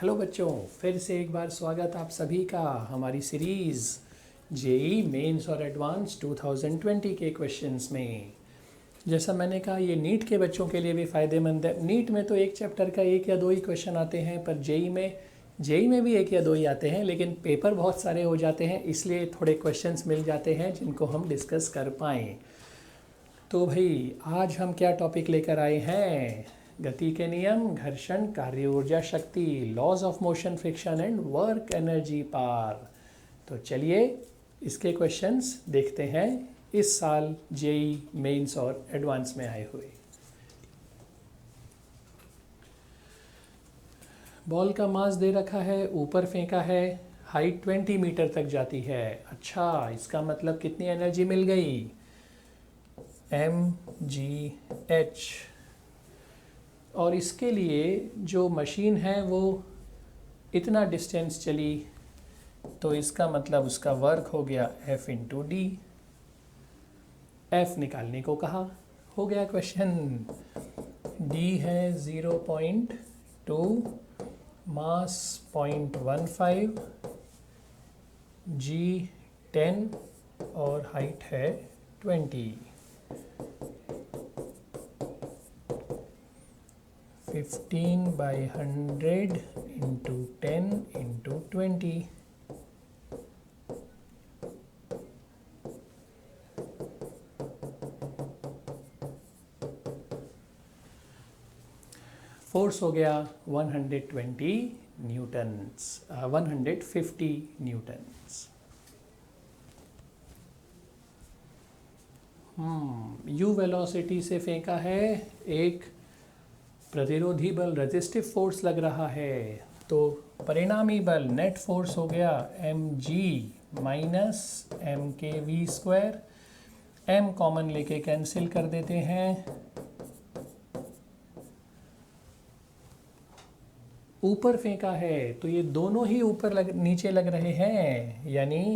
Hello बच्चों, फिर से एक बार स्वागत आप सभी का हमारी सीरीज़ जेई मेंस और एडवांस 2020 के क्वेश्चंस में। जैसा मैंने कहा, ये नीट के बच्चों के लिए भी फ़ायदेमंद है। नीट में तो एक चैप्टर का एक या दो ही क्वेश्चन आते हैं, पर जेई में भी एक या दो ही आते हैं, लेकिन पेपर बहुत सारे हो जाते हैं, इसलिए थोड़े क्वेश्चंस मिल जाते हैं जिनको हम डिस्कस कर पाएँ। तो भाई, आज हम क्या टॉपिक लेकर आए हैं? गति के नियम, घर्षण, कार्य ऊर्जा शक्ति, laws of motion, friction and work energy power. तो चलिए इसके क्वेश्चंस देखते हैं इस साल जेई मेंस और एडवांस में आए हुए। बॉल का मास दे रखा है, ऊपर फेंका है, हाइट 20 मीटर तक जाती है। अच्छा, इसका मतलब कितनी एनर्जी मिल गई? mgh। और इसके लिए जो मशीन है वो इतना डिस्टेंस चली, तो इसका मतलब उसका वर्क हो गया F इंटू डी। F निकालने को कहा, हो गया क्वेश्चन। D है 0.2, मास 0.15, G 10 और हाइट है 20। 15 by 100 into 10 into 20। फोर्स हो गया 120 न्यूटन्स, 150 न्यूटन्स। यू वेलोसिटी से फेंका है, एक प्रतिरोधी बल रेजिस्टिव फोर्स लग रहा है, तो परिणामी बल नेट फोर्स हो गया mg माइनस एम के वी स्क्वायर। m कॉमन लेके कैंसिल कर देते हैं। ऊपर फेंका है तो ये दोनों ही नीचे लग रहे हैं, यानी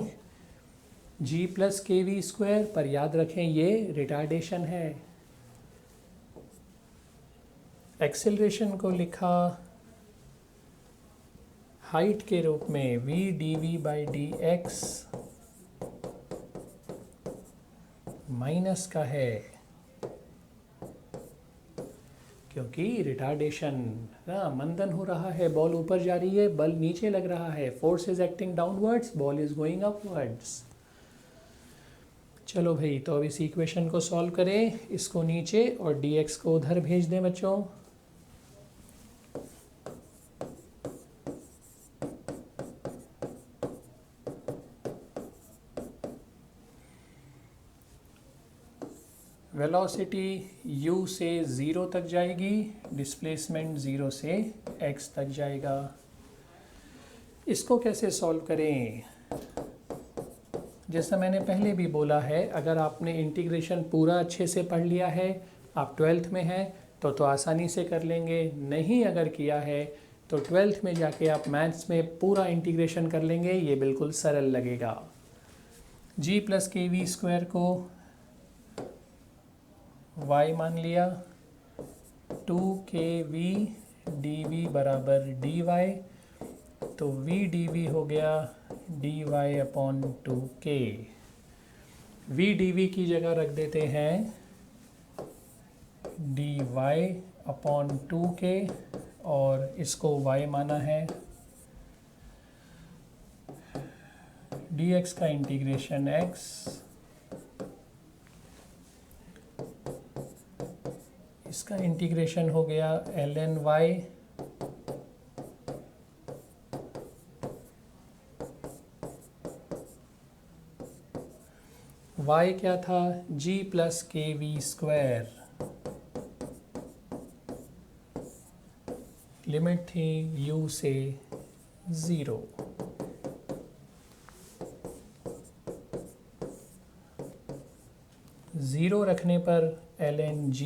g प्लस के वी स्क्वायर, पर याद रखें ये रिटार्डेशन है। एक्सेलरेशन को लिखा हाइट के रूप में v dv by D x minus का है, क्योंकि रिटार्डेशन मंदन हो रहा है, बॉल ऊपर जा रही है, बल नीचे लग रहा है, force is acting downwards, ball is going upwards. चलो भाई, तो अब इस इक्वेशन को सॉल्व करें, इसको नीचे और dx को उधर भेज दें बच्चों। वेलोसिटी u से 0 तक जाएगी, डिस्प्लेसमेंट 0 से x तक जाएगा। इसको कैसे सॉल्व करें? जैसा मैंने पहले भी बोला है, अगर आपने इंटीग्रेशन पूरा अच्छे से पढ़ लिया है, आप 12th में हैं तो आसानी से कर लेंगे। नहीं अगर किया है तो 12th में जाके आप मैथ्स में पूरा इंटीग्रेशन कर लेंगे, ये बिल्कुल सरल लगेगा। g प्लस के वी स्क्वायर को y मान लिया, 2kv dv बराबर dy, तो v dv हो गया dy upon 2k। v dv की जगह रख देते हैं dy अपॉन 2k, और इसको y माना है। dx का इंटीग्रेशन x, इसका इंटीग्रेशन हो गया ln y, y क्या था? g प्लस के वी स्क्वायर, लिमिट थी u से 0। ज़ीरो रखने पर ln g,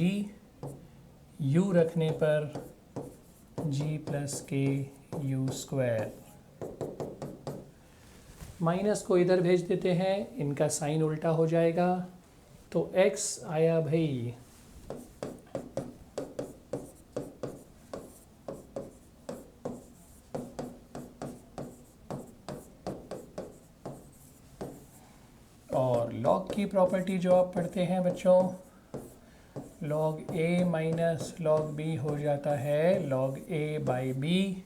u रखने पर g प्लस के यू स्क्वायर। माइनस को इधर भेज देते हैं, इनका साइन उल्टा हो जाएगा, तो x आया भाई और लॉग की प्रॉपर्टी जो आप पढ़ते हैं बच्चों, लॉग ए माइनस लॉग बी हो जाता है लॉग ए बाई बी।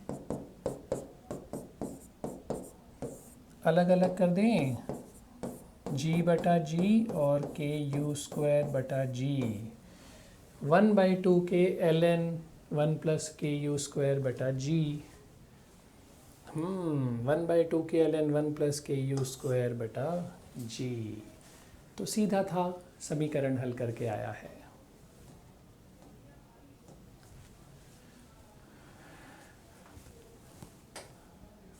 अलग अलग कर दें, जी बटा जी और के यू स्क्वायर बटा जी। 1/2 के एल एन 1 प्लस के यू स्क्वायर बटा जी। 1/2 के एल एन 1 प्लस के यू स्क्वायर बटा जी। तो सीधा था, समीकरण हल करके आया है।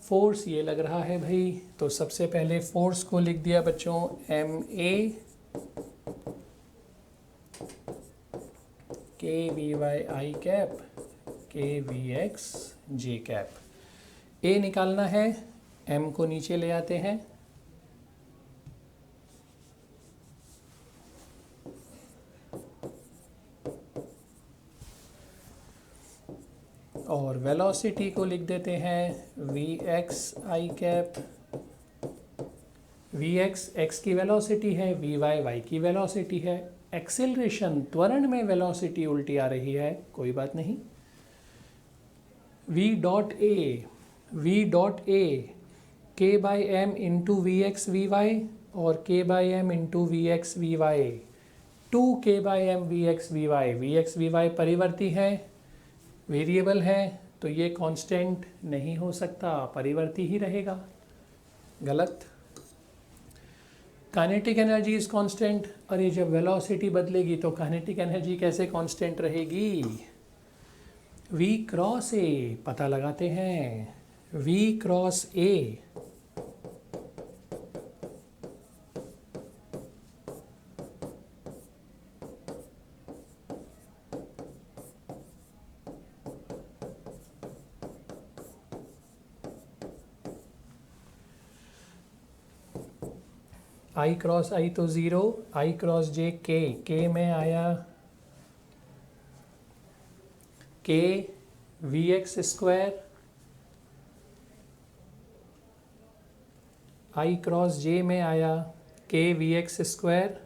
फोर्स ये लग रहा है भाई, तो सबसे पहले फोर्स को लिख दिया बच्चों एम ए के वी वाई आई कैप के वी एक्स जे कैप। ए निकालना है, एम को नीचे ले आते हैं, और वेलोसिटी को लिख देते हैं V X I cap. V X X की वेलोसिटी है, वी वाई वाई की वेलोसिटी है। एक्सेलरेशन त्वरण में वेलोसिटी उल्टी आ रही है, कोई बात नहीं। We dot A K by M into V X V Y और K by M into V X V Y. 2 by M V X V Y परिवर्ती है, वेरिएबल है, तो ये कांस्टेंट नहीं हो सकता, परिवर्ती ही रहेगा। गलत। Kinetic energy is constant. अरे जब वेलोसिटी बदलेगी तो काइनेटिक एनर्जी कैसे कांस्टेंट रहेगी? वी क्रॉस ए पता लगाते हैं। V cross A I cross I तो zero, I cross J K में आया K V X square, I cross J में आया K V X square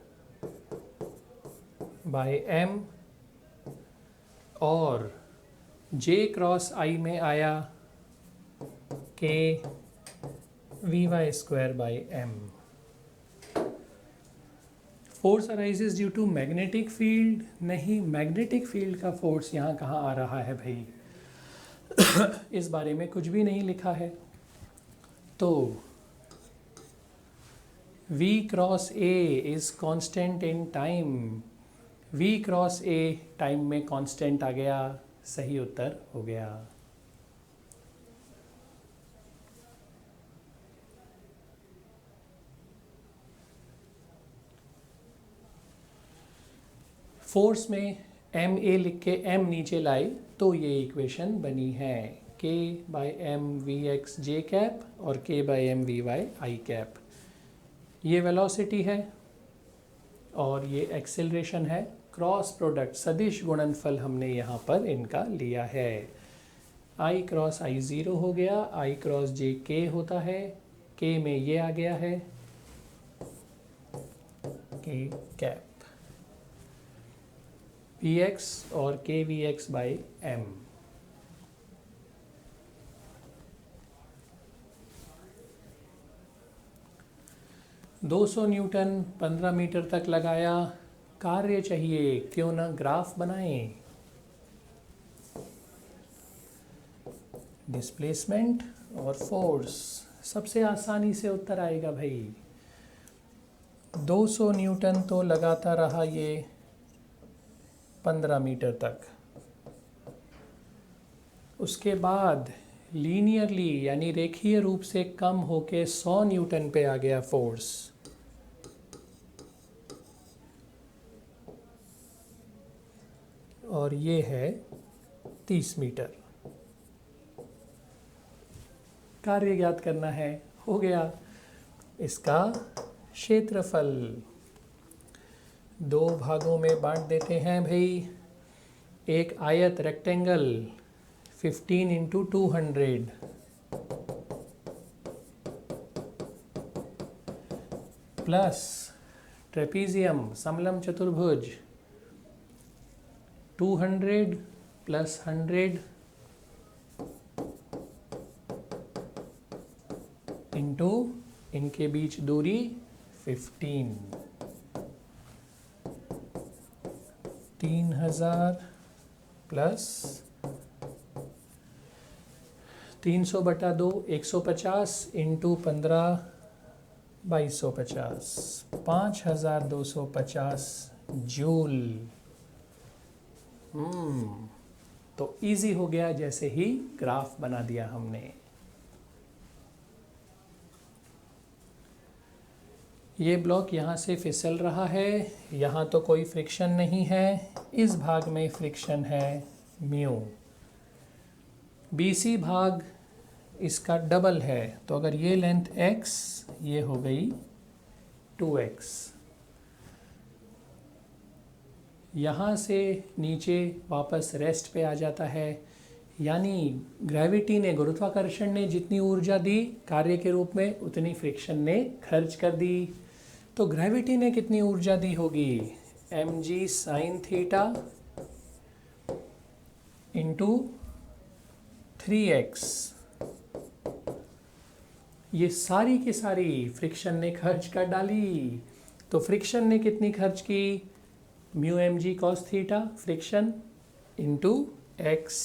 by M, और जे क्रॉस आई में आया K V Y square by M. Force arises due to magnetic field, नहीं, magnetic field का force यहाँ कहाँ आ रहा है भाई? इस बारे में कुछ भी नहीं लिखा है। तो V cross A is constant in time. V cross A time में कांस्टेंट आ गया, सही उत्तर हो गया। फोर्स में एम ए लिख के एम नीचे लाए तो ये इक्वेशन बनी है, K by M V X J cap और K by M V Y I cap. ये वेलोसिटी है और ये एक्सेलरेशन है। क्रॉस प्रोडक्ट सदिश गुणनफल हमने यहाँ पर इनका लिया है। आई क्रॉस आई ज़ीरो हो गया, आई क्रॉस जे के होता है, के में ये आ गया है के कैप वी एक्स और के वी एक्स बाई एम। दो 200 न्यूटन 15 मीटर तक लगाया, कार्य चाहिए, क्यों ना ग्राफ बनाएं। डिस्प्लेसमेंट और फोर्स, सबसे आसानी से उत्तर आएगा भाई। 200 न्यूटन तो लगाता रहा ये 15 मीटर तक, उसके बाद लीनियरली यानी रेखीय रूप से कम होके 100 न्यूटन पे आ गया फोर्स। और ये है 30 मीटर। कार्य ज्ञात करना है, हो गया। इसका क्षेत्रफल दो भागों में बांट देते हैं भाई। एक आयत रेक्टेंगल 15 इंटू 200, प्लस ट्रेपीजियम समलम चतुर्भुज 200 प्लस 100 इंटू इनके बीच दूरी 15, 3000 प्लस 300/2 150 इंटू 15 2250 5250 जूल। तो इजी हो गया जैसे ही ग्राफ बना दिया हमने। ये ब्लॉक यहाँ से फिसल रहा है, यहाँ तो कोई फ्रिक्शन नहीं है, इस भाग में फ्रिक्शन है म्यू। BC भाग इसका डबल है, तो अगर ये लेंथ x, ये हो गई 2x। यहाँ से नीचे वापस रेस्ट पे आ जाता है, यानी ग्रेविटी ने, गुरुत्वाकर्षण ने जितनी ऊर्जा दी कार्य के रूप में उतनी फ्रिक्शन ने खर्च कर दी। तो ग्रेविटी ने कितनी ऊर्जा दी होगी, mg sin theta into 3x। ये सारी की सारी फ्रिक्शन ने खर्च कर डाली। तो फ्रिक्शन ने कितनी खर्च की, mu mg cos theta friction into x।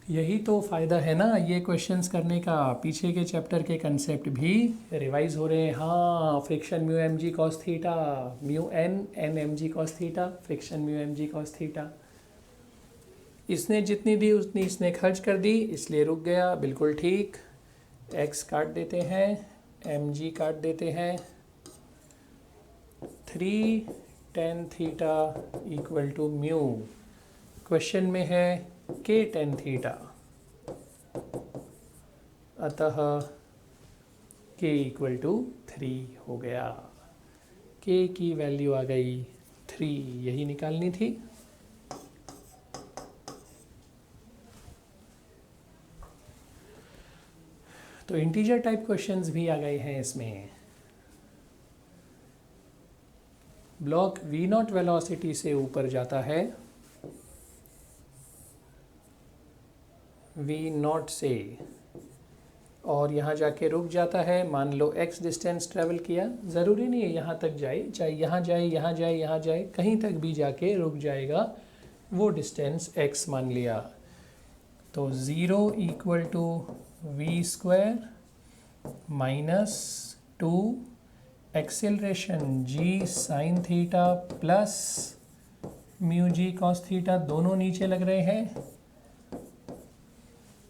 यही तो फ़ायदा है ना ये क्वेश्चंस करने का, पीछे के चैप्टर के कंसेप्ट भी रिवाइज हो रहे हैं। हाँ, friction mu mg cos theta, mu n mg cos theta, friction mu mg cos theta. इसने जितनी दी उतनी इसने खर्च कर दी, इसलिए रुक गया, बिल्कुल ठीक। x काट देते हैं, mg काट देते हैं, 3 tan theta equal to mu. Question में है k tan थीटा, अतः k इक्वल टू 3 हो गया। k की वैल्यू आ गई 3, यही निकालनी थी। तो इंटीजर टाइप क्वेश्चंस भी आ गए हैं इसमें। ब्लॉक v0 वेलोसिटी से ऊपर जाता है, v0 से, और यहाँ जाके रुक जाता है। मान लो x डिस्टेंस ट्रेवल किया, ज़रूरी नहीं है यहाँ तक जाए, चाहे यहाँ जाए, यहाँ जाए, यहाँ जाए, कहीं तक भी जाके रुक जाएगा, वो डिस्टेंस x मान लिया। तो 0 equal to V square minus 2 acceleration g sine theta plus mu ji cos theta, दोनों नीचे लग रहे हैं।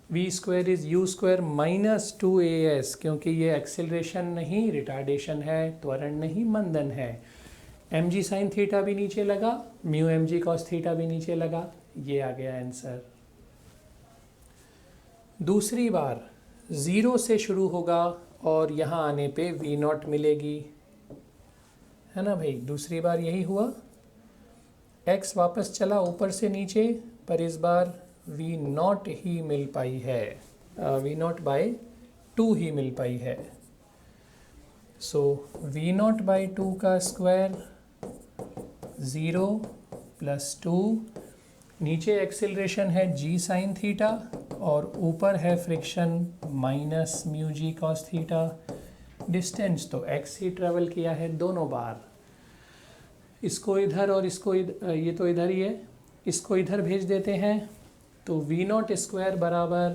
V square is U square minus 2as, क्योंकि ये एक्सेलरेशन नहीं रिटार्डेशन है, त्वरण नहीं मंदन है। mg साइन थीटा भी नीचे लगा, म्यू mg कॉस थीटा भी नीचे लगा, ये आ गया आंसर। दूसरी बार 0 से शुरू होगा और यहाँ आने पे v0 मिलेगी, है ना भाई। दूसरी बार यही हुआ, x वापस चला ऊपर से नीचे, पर इस बार v0 ही मिल पाई है, v0/2 ही मिल पाई है। सो v0/2 का स्क्वायर 0 प्लस 2, नीचे एक्सेलरेशन है g साइन थीटा और ऊपर है friction minus mu G cos theta. Distance तो x ही ट्रेवल किया है दोनों बार। इसको इधर और इसको ये तो इधर ही है, इसको इधर भेज देते हैं। तो v0 स्क्वायर बराबर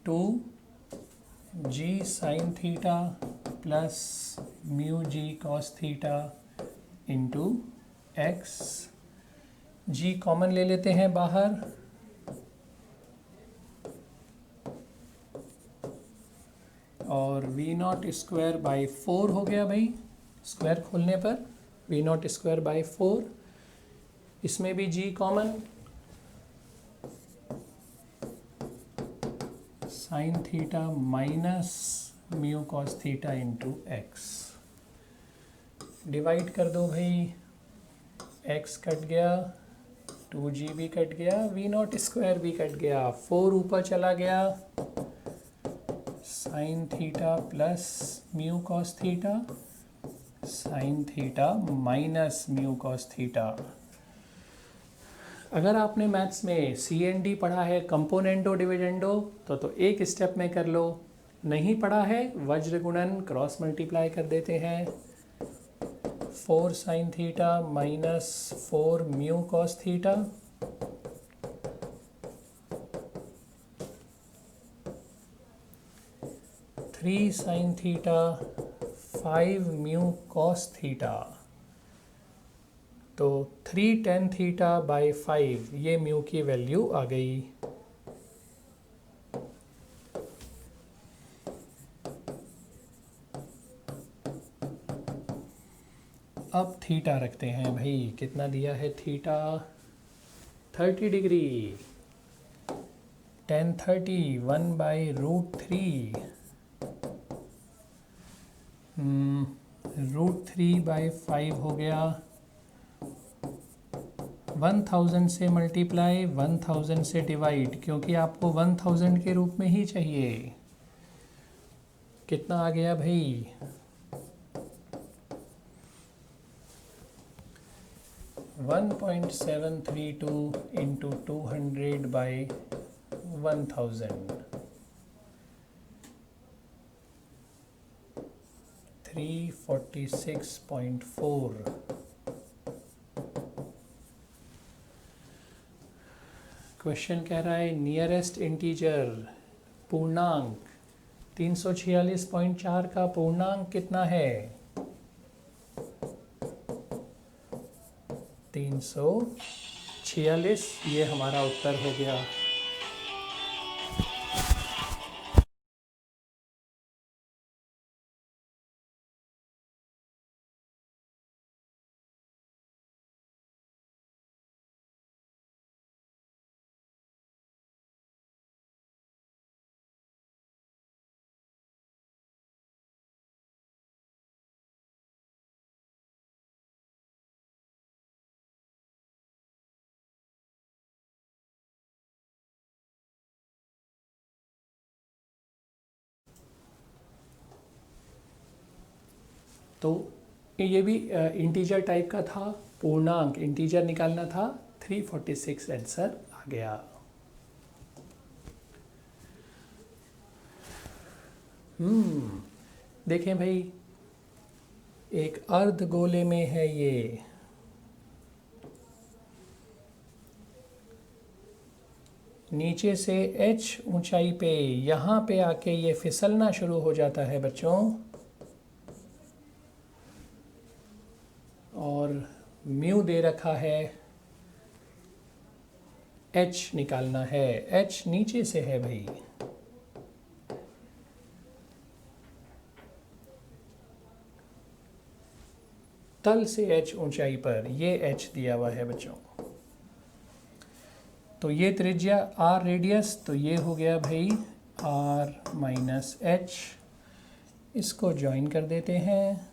2g sine theta plus mu जी cos theta into x। g common ले लेते हैं बाहर, और v0 स्क्वायर बाई 4 हो गया भाई, स्क्वायर खोलने पर v0 स्क्वायर बाई 4। इसमें भी g common, sine theta minus mu cos theta into x. Divide कर दो भाई, x कट गया, 2g भी कट गया, वी नॉट स्क्वायर भी कट गया, 4 ऊपर चला गया, sign theta plus mu cos theta, sine theta minus mu cos theta. अगर आपने मैथ्स में सी एन डी पढ़ा है, कंपोनेंटो डिविडेंडो, तो एक स्टेप में कर लो। नहीं पढ़ा है, वज्र गुणन क्रॉस मल्टीप्लाई कर देते हैं। 4 sine theta minus 4 mu cos theta, 3 sine theta 5 mu cos theta. तो 3 टेन थीटा बाई 5, ये म्यू की वैल्यू आ गई। अब थीटा रखते हैं भाई, कितना दिया है थीटा, 30 डिग्री, tan 30 1/√3, √3/5 हो गया, 1000 से मल्टीप्लाई, 1000 से डिवाइड, क्योंकि आपको 1000 के रूप में ही चाहिए। कितना आ गया भाई, 1.732 इंटू 200/1000, 346.4। क्वेश्चन कह रहा है नियरेस्ट इंटीजर पूर्णांक 346.4 का पूर्णांक कितना है, 346, ये हमारा उत्तर हो गया। तो ये भी इंटीजर टाइप का था, पूर्णांक इंटीजर निकालना था, 346 आंसर आ गया। देखें भाई, एक अर्ध गोले में है ये, नीचे से h ऊंचाई पे, यहाँ पे आके ये फिसलना शुरू हो जाता है बच्चों, और म्यू दे रखा है, h निकालना है, h नीचे से है भाई, तल से h ऊंचाई पर, ये h दिया हुआ है बच्चों। तो ये त्रिज्या r रेडियस, तो ये हो गया भाई r माइनस h, इसको ज्वाइन कर देते हैं,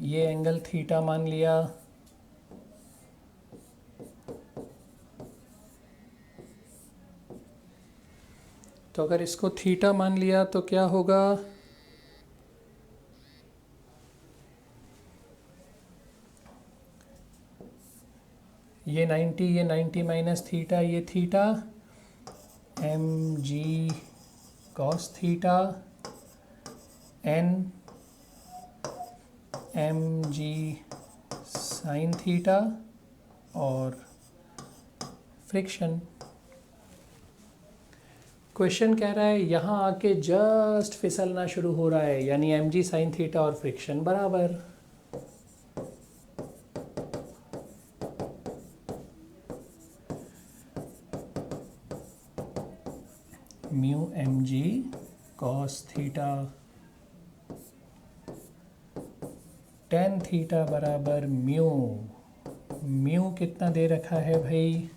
ये एंगल थीटा मान लिया, तो अगर इसको थीटा मान लिया तो क्या होगा, ये 90 माइनस थीटा, ये theta, mg cos theta n mg sin theta, और फ्रिक्शन। क्वेश्चन कह रहा है यहाँ आके जस्ट फिसलना शुरू हो रहा है, यानी mg sin थीटा और फ्रिक्शन बराबर। Mu mg cos theta tan theta बराबर म्यू, म्यू कितना दे रखा है भाई,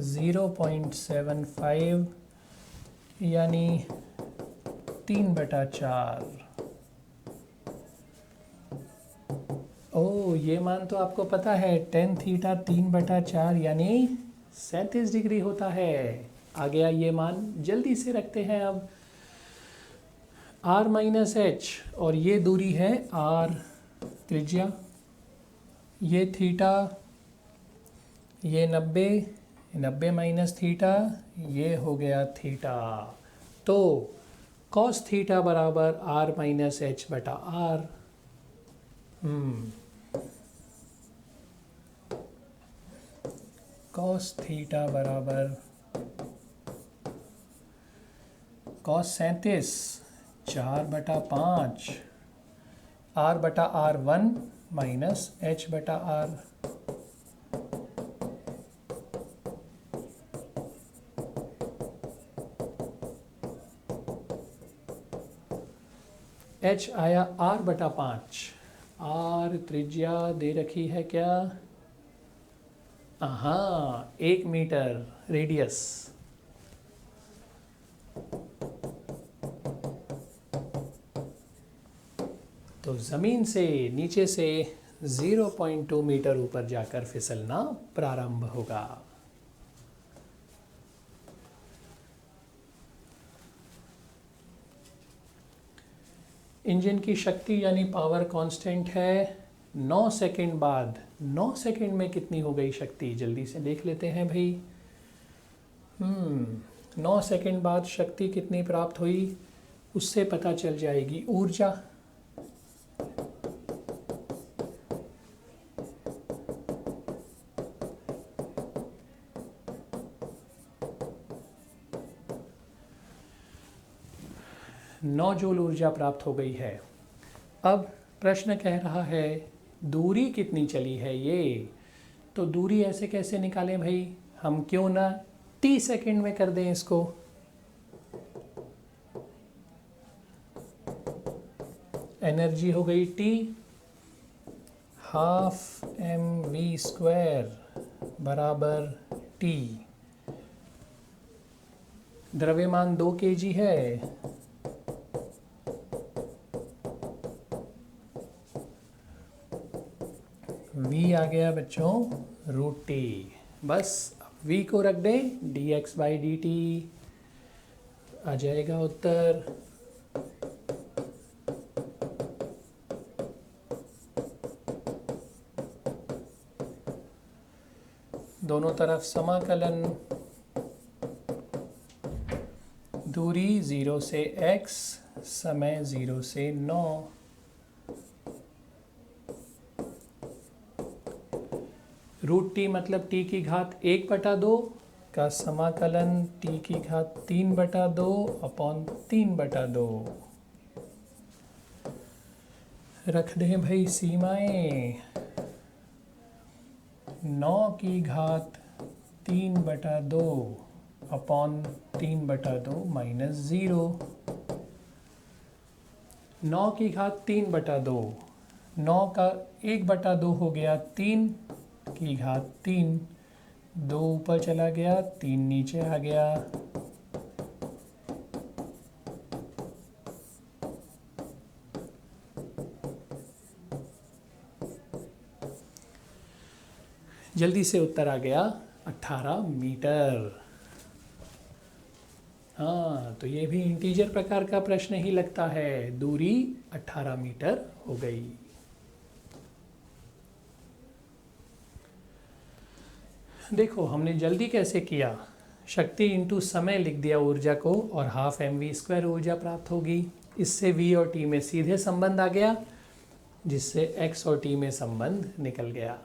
0.75, यानी 3/4, ओ, ये मान तो आपको पता है, टेन थीटा 3/4 यानी 37 डिग्री होता है। आ गया ये मान, जल्दी से रखते हैं अब। r-h, और ये दूरी है r त्रिज्या, ये थीटा, ये 90 माइनस थीटा, ये हो गया थीटा। तो cos थीटा बराबर r-h/r। cos थीटा बराबर cos 37 4/5 r/r1 minus h/r। h आया r/5, r त्रिज्या दे रखी है क्या? हाँ, 1 मीटर रेडियस। तो ज़मीन से नीचे से 0.2 मीटर ऊपर जाकर फिसलना प्रारंभ होगा। इंजन की शक्ति यानी पावर कांस्टेंट है 9 सेकंड बाद। 9 सेकंड में कितनी हो गई शक्ति, जल्दी से देख लेते हैं भाई। 9 सेकंड बाद शक्ति कितनी प्राप्त हुई, उससे पता चल जाएगी ऊर्जा। नौ जूल ऊर्जा प्राप्त हो गई है। अब प्रश्न कह रहा है दूरी कितनी चली है ये। तो दूरी ऐसे कैसे निकालें भाई, हम क्यों ना 30 सेकंड में कर दें इसको। एनर्जी हो गई T, ½ mv² बराबर T। द्रव्यमान 2 kg है। v आ गया बच्चों √T। बस अब v को रख दें, dx/dt आ जाएगा उत्तर। दोनों तरफ समाकलन, दूरी 0 से x, समय 0 से 9। √T मतलब t की घात 1/2 का समाकलन t की घात 3/2 अपॉन 3/2। रख दें भाई सीमाएं। 9 की घात 3/2 अपॉन 3/2 माइनस 0। 9 की घात 3/2, 9 का 1/2 हो गया 3 की घात 3, 2 ऊपर चला गया, 3 नीचे आ गया। जल्दी से उत्तर आ गया 18 मीटर। हाँ, तो ये भी इंटीजर प्रकार का प्रश्न ही लगता है। दूरी 18 मीटर हो गई। देखो हमने जल्दी कैसे किया, शक्ति इंटू समय लिख दिया ऊर्जा को, और ½ mv² ऊर्जा प्राप्त होगी। इससे v और t में सीधे संबंध आ गया, जिससे x और t में संबंध निकल गया।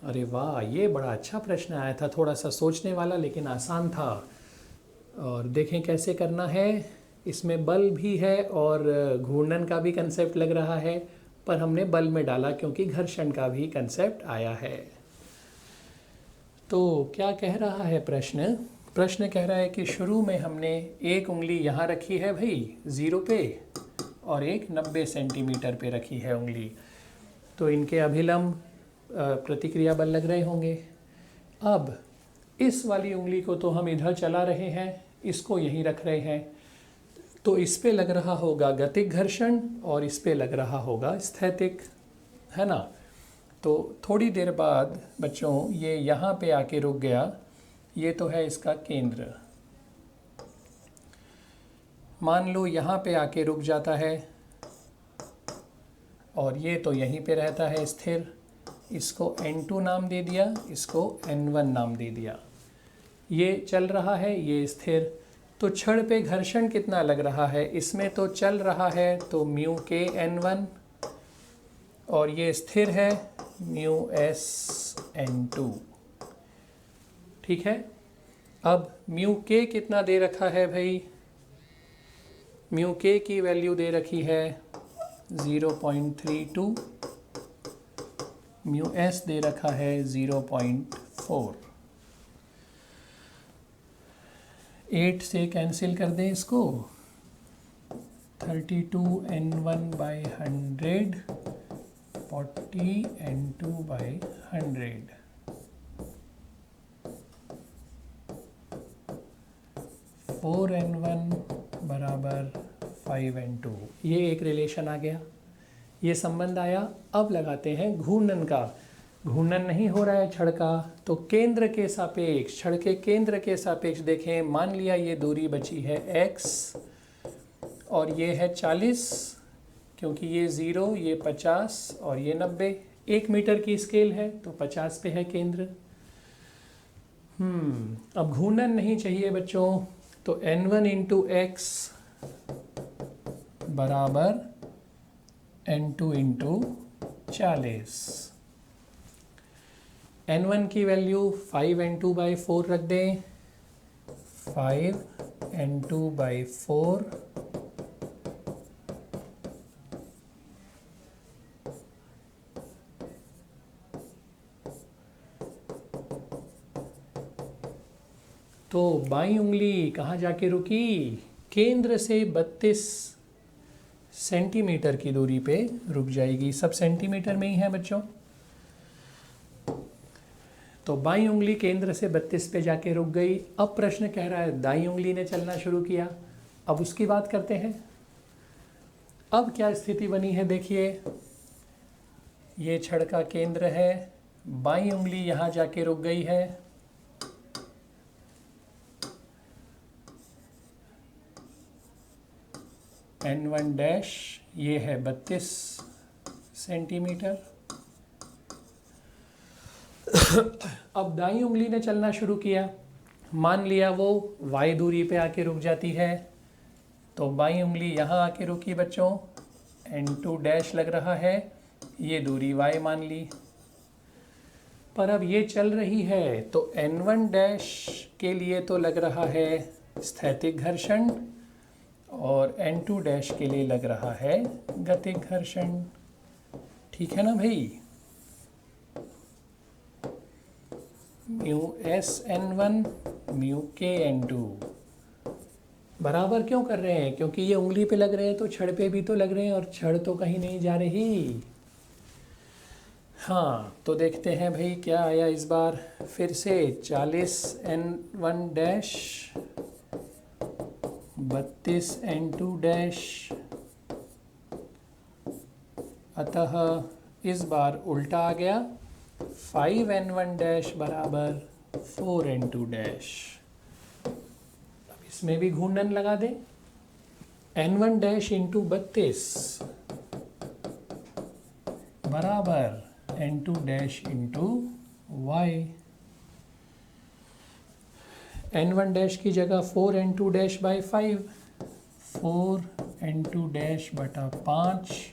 अरे वाह, ये बड़ा अच्छा प्रश्न आया था, थोड़ा सा सोचने वाला लेकिन आसान था। और देखें कैसे करना है। इसमें बल भी है और घूर्णन का भी कंसेप्ट लग रहा है, पर हमने बल में डाला क्योंकि घर्षण का भी कंसेप्ट आया है। तो क्या कह रहा है प्रश्न? प्रश्न कह रहा है कि शुरू में हमने एक उंगली यहाँ रखी है भाई 0 पे, और एक 90 सेंटीमीटर पे रखी है उंगली। तो इनके अभिलंब प्रतिक्रिया बल लग रहे होंगे। अब इस वाली उंगली को तो हम इधर चला रहे हैं, इसको यहीं रख रहे हैं। तो इस पे लग रहा होगा गतिक घर्षण और इस पे लग रहा होगा स्थैतिक, है ना। तो थोड़ी देर बाद बच्चों ये यहाँ पे आके रुक गया, ये तो है इसका केंद्र। मान लो यहाँ पे आके रुक जाता है और ये तो यहीं पे रहता है स्थिर। इसको N2 नाम दे दिया, इसको N1 नाम दे दिया। ये चल रहा है, ये स्थिर। तो छड़ पे घर्षण कितना लग रहा है, इसमें तो चल रहा है तो म्यू के N1 और ये स्थिर है म्यू एस N2। ठीक है। अब म्यू के कितना दे रखा है भाई, म्यू के की वैल्यू दे रखी है 0.32, म्यू एस दे रखा है 0.4। 8 से कैंसिल कर दें इसको, 32N1/100, 40N2/100। 4N1 बराबर 5N2। ये एक रिलेशन आ गया, ये संबंध आया। अब लगाते हैं घूर्णन का। घूर्णन नहीं हो रहा है छड़ का, तो केंद्र के सापेक्ष, छड़ के केंद्र के सापेक्ष देखें। मान लिया ये दूरी बची है x और ये है 40, क्योंकि ये 0, ये 50 और ये 90। 1 मीटर की स्केल है तो 50 पे है केंद्र। अब घूर्णन नहीं चाहिए बच्चों, तो N1 इंटू एक्स बराबर N2 इंटू 40। N1 की वैल्यू 5N2/4 रख दें, 5N2/4 तो बाईं उंगली कहाँ जाके रुकी, केंद्र से 32 सेंटीमीटर की दूरी पे रुक जाएगी। सब सेंटीमीटर में ही है बच्चों। तो बाईं उंगली केंद्र से 32 पे जाके रुक गई। अब प्रश्न कह रहा है दाईं उंगली ने चलना शुरू किया। अब उसकी बात करते हैं। अब क्या स्थिति बनी है देखिए, ये छड़ का केंद्र है, बाईं उंगली यहाँ जाके रुक गई है। N1 डैश ये है 32 सेंटीमीटर। अब दाईं उंगली ने चलना शुरू किया। मान लिया वो y दूरी पे आके रुक जाती है, तो बाईं उंगली यहाँ आके रुकी बच्चों। N2 डैश लग रहा है, ये दूरी y मान ली। पर अब ये चल रही है, तो N1 डैश के लिए तो लग रहा है स्थैतिक घर्षण और N2 डैश के लिए लग रहा है गतिक घर्षण। ठीक है ना भाई। म्यू एस N1 म्यू के N2 बराबर क्यों कर रहे हैं, क्योंकि ये उंगली पे लग रहे हैं तो छड़ पे भी तो लग रहे हैं, और छड़ तो कहीं नहीं जा रही। हाँ, तो देखते हैं भाई क्या आया इस बार। फिर से 40N1 डैश 32N2 डैश, अतः इस बार उल्टा आ गया। 5N1 डैश बराबर 4N2 डैश। अब इसमें भी घूर्णन लगा दें। N1 डैश इंटू 32 बराबर N2 dash into y। N1 dash की जगह 4N2 dash by 5, 4N2 dash बटा 5,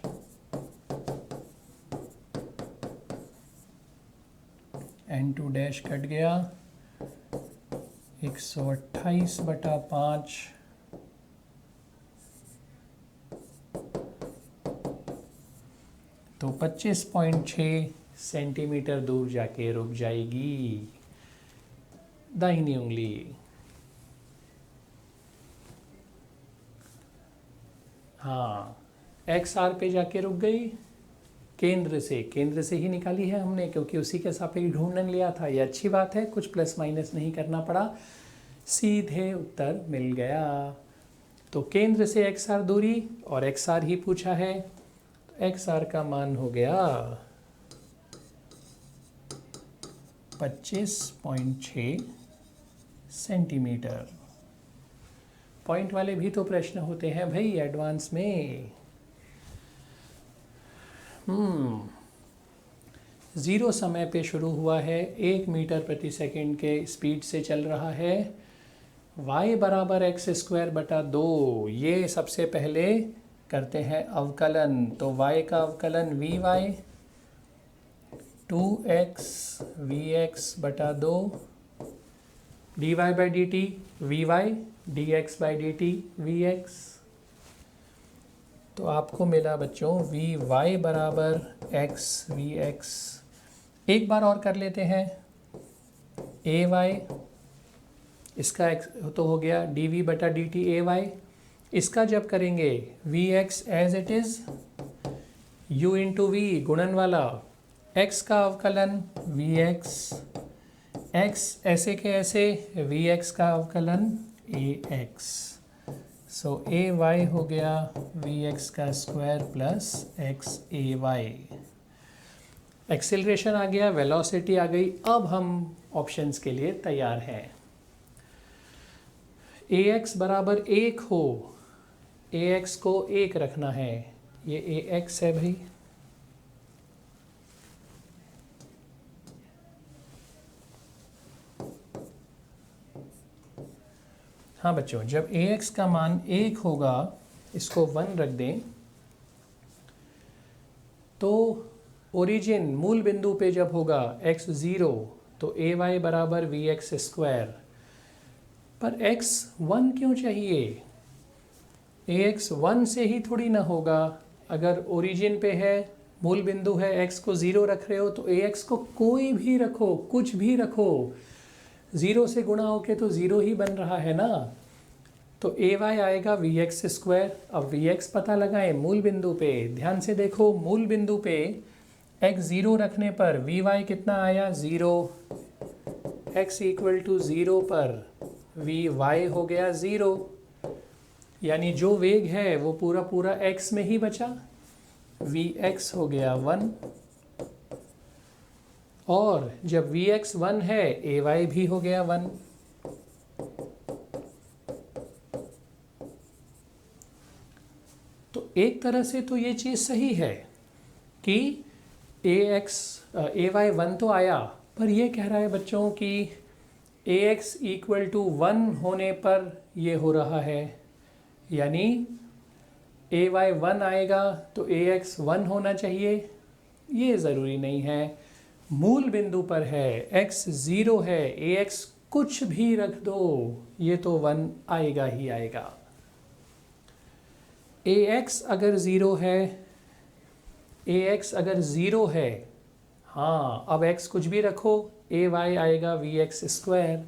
N2 डैश कट गया, 128 बटा 5, तो 25.6 सेंटीमीटर दूर जाके रुक जाएगी दाहिनी उंगली। हाँ, एक्स आर पे जाके रुक गई। केंद्र से ही निकाली है हमने, क्योंकि उसी के सापेक्ष घूर्णन लिया था। ये अच्छी बात है, कुछ प्लस माइनस नहीं करना पड़ा, सीधे उत्तर मिल गया। तो केंद्र से एक्स आर दूरी और एक्स आर ही पूछा है, तो एक्स आर का मान हो गया 25.6 सेंटीमीटर। पॉइंट वाले भी तो प्रश्न होते हैं भाई एडवांस में। ज़ीरो समय पे शुरू हुआ है, 1 मीटर प्रति सेकंड के स्पीड से चल रहा है, y बराबर एक्स स्क्वायर बटा 2। ये सबसे पहले करते हैं अवकलन, तो y का अवकलन वी वाई 2x vx बटा 2 dy by D T V Y D X by D T V X. तो आपको मिला बच्चों वी वाई बराबर एक्स वी एक्स। एक बार और कर लेते हैं, ए वाई इसका एक्स तो हो गया डी वी बटा डी टी ए वाई। इसका जब करेंगे V X as it is U into V गुणन वाला, x का अवकलन वी एक्स, एक्स ऐसे के ऐसे वी एक्स का अवकलन ए एक्स। सो ए वाई हो गया वी एक्स का स्क्वायर प्लस एक्स ए वाई। एक्सेलरेशन आ गया, वेलोसिटी आ गई। अब हम ऑप्शंस के लिए तैयार हैं। ए एक्स बराबर 1 हो, ए एक्स को 1 रखना है, ये ए एक्स है भाई। हाँ बच्चों, जब ए एक्स का मान 1 होगा, इसको 1 रख दें, तो ओरिजिन मूल बिंदु पे जब होगा x 0, तो ए वाई बराबर वी एक्स स्क्वायर। पर x 1 क्यों चाहिए? ए एक्स 1 से ही थोड़ी ना होगा। अगर ओरिजिन पे है, मूल बिंदु है, x को 0 रख रहे हो, तो ए एक्स को कोई भी रखो, कुछ भी रखो, 0 से गुणा होके तो 0 ही बन रहा है ना। तो ए वाई आएगा वी एक्स स्क्वायर। अब वी एक्स पता लगाएं मूल बिंदु पे। ध्यान से देखो, मूल बिंदु पे x 0 रखने पर वी वाई कितना आया? 0। x इक्वल टू 0 पर वी वाई हो गया 0, यानी जो वेग है वो पूरा पूरा x में ही बचा। वी एक्स हो गया 1, और जब वी एक्स 1 है, ए वाई भी हो गया 1। तो एक तरह से तो ये चीज़ सही है कि ए वाई 1 तो आया, पर ये कह रहा है बच्चों कि ए एक्स इक्वल टू 1 होने पर ये हो रहा है, यानी ए वाई 1 आएगा तो ए एक्स 1 होना चाहिए। ये ज़रूरी नहीं है, मूल बिंदु पर है, x 0 है, ए एक्स कुछ भी रख दो, ये तो 1 आएगा ही आएगा। ए एक्स अगर 0 है, ए एक्स अगर 0 है, हाँ अब x कुछ भी रखो, ए वाई आएगा V X square,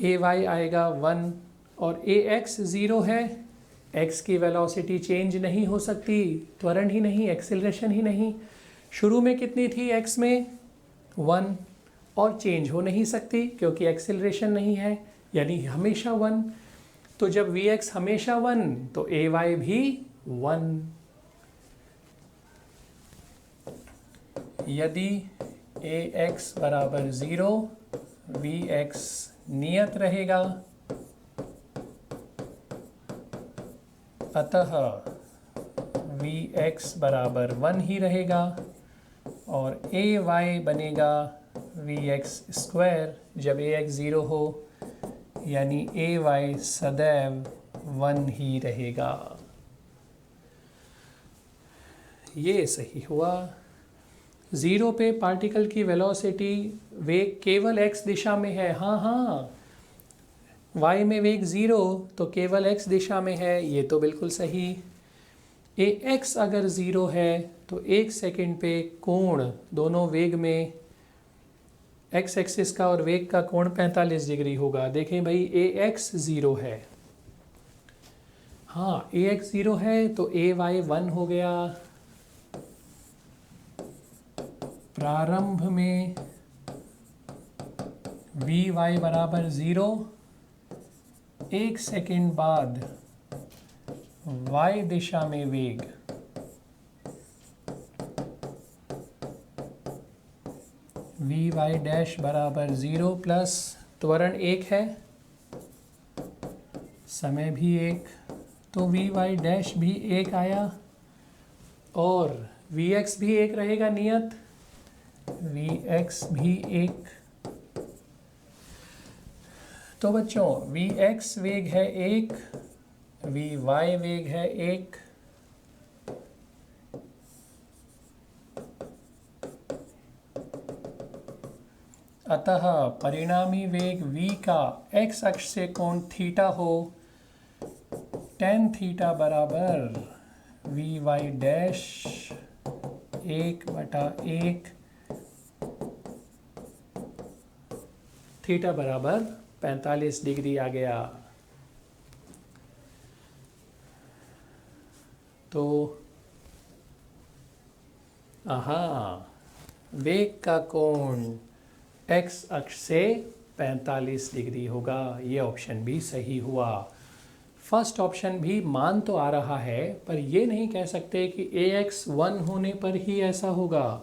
A Y आएगा 1, और ए एक्स 0 है, x की वेलोसिटी चेंज नहीं हो सकती, त्वरण ही नहीं, एक्सेलरेशन ही नहीं। शुरू में कितनी थी x में? 1, और चेंज हो नहीं सकती क्योंकि एक्सेलरेशन नहीं है, यानी हमेशा 1। तो जब वी एक्स हमेशा 1, तो ए वाई भी 1। यदि ए एक्स बराबर 0, वी एक्स नियत रहेगा, अतः वी एक्स बराबर 1 ही रहेगा, और ए वाई बनेगा वी एक्स स्क्वायर जब ए एक्स 0 हो, यानी ए वाई सदैव 1 ही रहेगा। ये सही हुआ। 0 पे पार्टिकल की वेलोसिटी, वेग केवल x दिशा में है। हाँ हाँ, y में वेग 0 तो केवल x दिशा में है, ये तो बिल्कुल सही। ए एक्स अगर 0 है तो 1 सेकंड पे कोण दोनों वेग में, x एक्सिस का और वेग का कोण 45 डिग्री होगा। देखें भाई, ए एक्स 0 है, हाँ ए एक्स 0 है तो ए वाई 1 हो गया। प्रारंभ में वी वाई बराबर 0, 1 सेकंड बाद y दिशा में वेग वी वाई डैश बराबर 0 प्लस त्वरण 1 है, समय भी 1, तो वी वाई डैश भी 1 आया और वी एक्स भी 1 रहेगा नियत, वी एक्स भी 1। तो बच्चों वी एक्स वेग है 1, वी वाई वेग है 1, अतः परिणामी वेग v का x अक्ष से कोण थीटा हो tan थीटा बराबर वी वाई डैश 1/1, थीटा बराबर 45 डिग्री आ गया। तो वेग का कोण x अक्ष से 45 डिग्री होगा, ये ऑप्शन भी सही हुआ। फर्स्ट ऑप्शन भी मान तो आ रहा है, पर ये नहीं कह सकते कि ax 1 होने पर ही ऐसा होगा।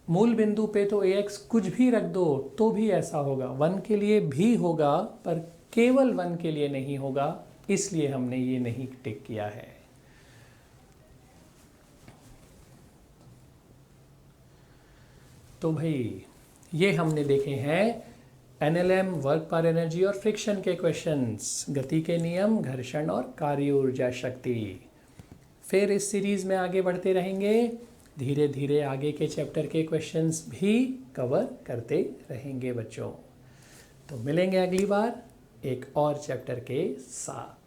मूल बिंदु पे तो ax कुछ भी रख दो तो भी ऐसा होगा, 1 के लिए भी होगा पर केवल 1 के लिए नहीं होगा, इसलिए हमने ये नहीं टिक किया है। तो भाई ये हमने देखे हैं एनएलएम, वर्क पर एनर्जी और फ्रिक्शन के क्वेश्चंस, गति के नियम, घर्षण और कार्य ऊर्जा शक्ति। फिर इस सीरीज़ में आगे बढ़ते रहेंगे, धीरे धीरे आगे के चैप्टर के क्वेश्चंस भी कवर करते रहेंगे बच्चों। तो मिलेंगे अगली बार एक और चैप्टर के साथ।